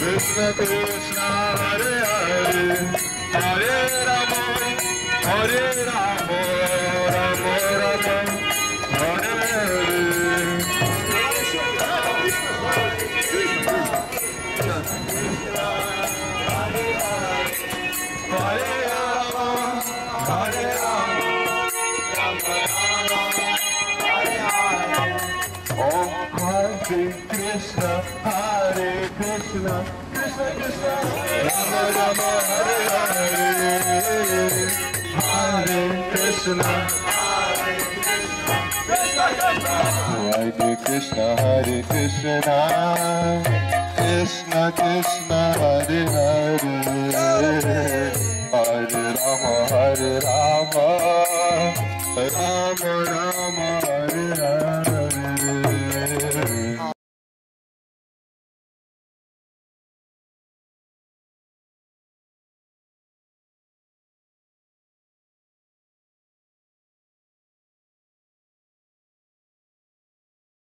Krishna Krishna Hare Hare Hare Rama Hare Rama Rama Rama Hare Hare Om Hare Krishna Hare Krishna Krishna Krishna Rama Rama Hare Hare Hare Krishna Hare Krishna Hare Krishna Krishna Krishna Hare Hare Hare Rama